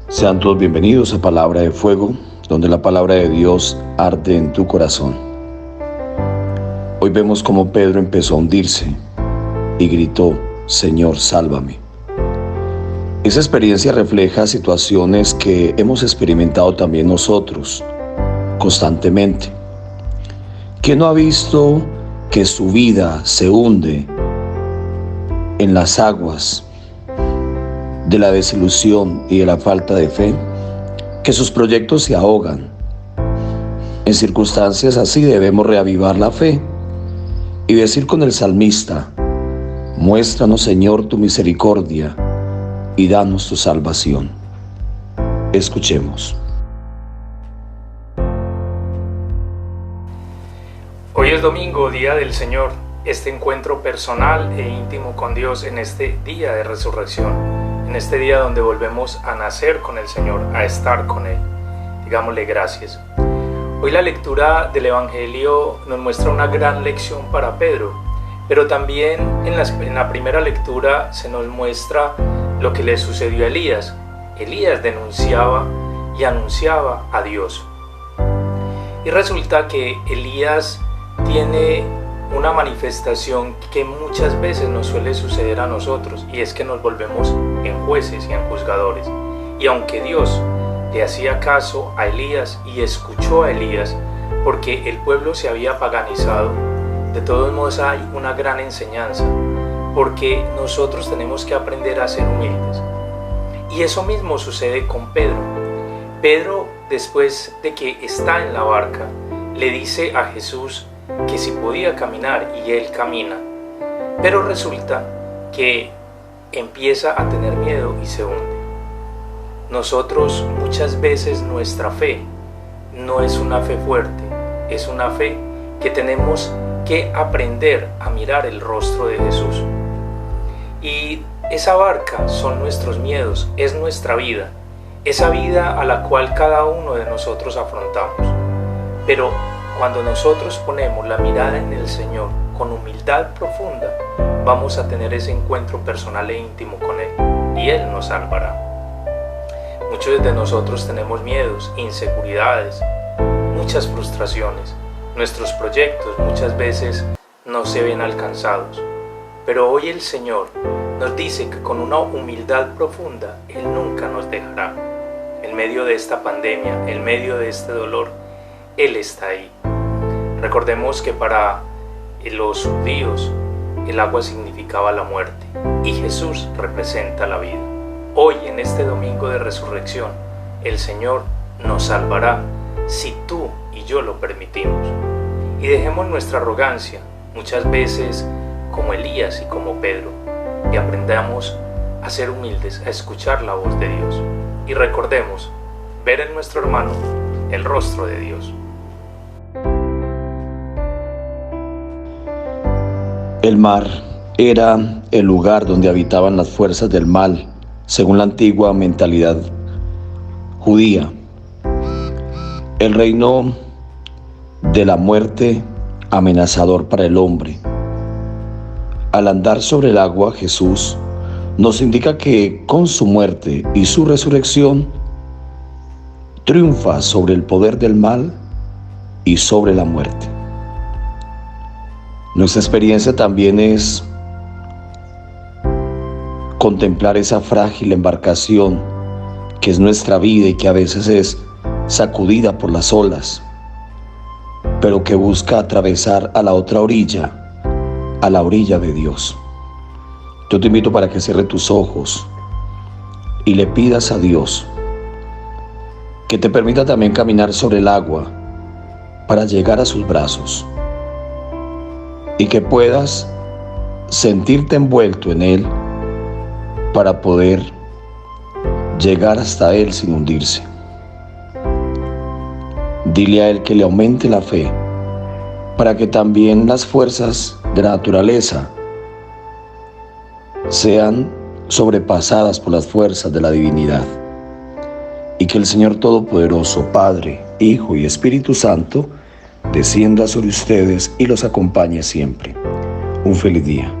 Sean todos bienvenidos a Palabra de Fuego, donde la palabra de Dios arde en tu corazón. Hoy vemos cómo Pedro empezó a hundirse y gritó: Señor, sálvame. Esa experiencia refleja situaciones que hemos experimentado también nosotros constantemente. ¿Quién no ha visto que su vida se hunde en las aguas de la desilusión y de la falta de fe? Que sus proyectos se ahogan. En circunstancias así debemos reavivar la fe y decir con el salmista: muéstranos, Señor, tu misericordia y danos tu salvación. Escuchemos. Hoy es domingo, día del Señor, este encuentro personal e íntimo con Dios en este día de resurrección, en este día donde volvemos a nacer con el Señor, a estar con Él. Digámosle gracias. Hoy la lectura del Evangelio nos muestra una gran lección para Pedro, pero también en la primera lectura se nos muestra lo que le sucedió a Elías. Elías denunciaba y anunciaba a Dios. Y resulta que Elías tiene una manifestación que muchas veces nos suele suceder a nosotros, y es que nos volvemos en jueces y en juzgadores. Y aunque Dios le hacía caso a Elías y escuchó a Elías, porque el pueblo se había paganizado, de todos modos hay una gran enseñanza, porque nosotros tenemos que aprender a ser humildes. Y eso mismo sucede con Pedro. Pedro, después de que está en la barca, le dice a Jesús que si podía caminar, y él camina, pero resulta que empieza a tener miedo y se hunde. Nosotros muchas veces nuestra fe no es una fe fuerte, es una fe que tenemos que aprender a mirar el rostro de Jesús. Y esa barca son nuestros miedos, es nuestra vida, esa vida a la cual cada uno de nosotros afrontamos. Pero cuando nosotros ponemos la mirada en el Señor con humildad profunda, vamos a tener ese encuentro personal e íntimo con Él, y Él nos salvará. Muchos de nosotros tenemos miedos, inseguridades, muchas frustraciones. Nuestros proyectos muchas veces no se ven alcanzados. Pero hoy el Señor nos dice que con una humildad profunda Él nunca nos dejará. En medio de esta pandemia, en medio de este dolor, Él está ahí. Recordemos que para los judíos el agua significaba la muerte y Jesús representa la vida. Hoy, en este domingo de resurrección, el Señor nos salvará si tú y yo lo permitimos. Y dejemos nuestra arrogancia, muchas veces como Elías y como Pedro, y aprendamos a ser humildes, a escuchar la voz de Dios. Y recordemos ver en nuestro hermano el rostro de Dios. El mar era el lugar donde habitaban las fuerzas del mal, según la antigua mentalidad judía. El reino de la muerte amenazador para el hombre. Al andar sobre el agua, Jesús nos indica que con su muerte y su resurrección triunfa sobre el poder del mal y sobre la muerte. Nuestra experiencia también es contemplar esa frágil embarcación que es nuestra vida y que a veces es sacudida por las olas, pero que busca atravesar a la otra orilla, a la orilla de Dios. Yo te invito para que cierres tus ojos y le pidas a Dios que te permita también caminar sobre el agua para llegar a sus brazos, y que puedas sentirte envuelto en Él para poder llegar hasta Él sin hundirse. Dile a Él que le aumente la fe para que también las fuerzas de la naturaleza sean sobrepasadas por las fuerzas de la divinidad, y que el Señor Todopoderoso, Padre, Hijo y Espíritu Santo, descienda sobre ustedes y los acompañe siempre. Un feliz día.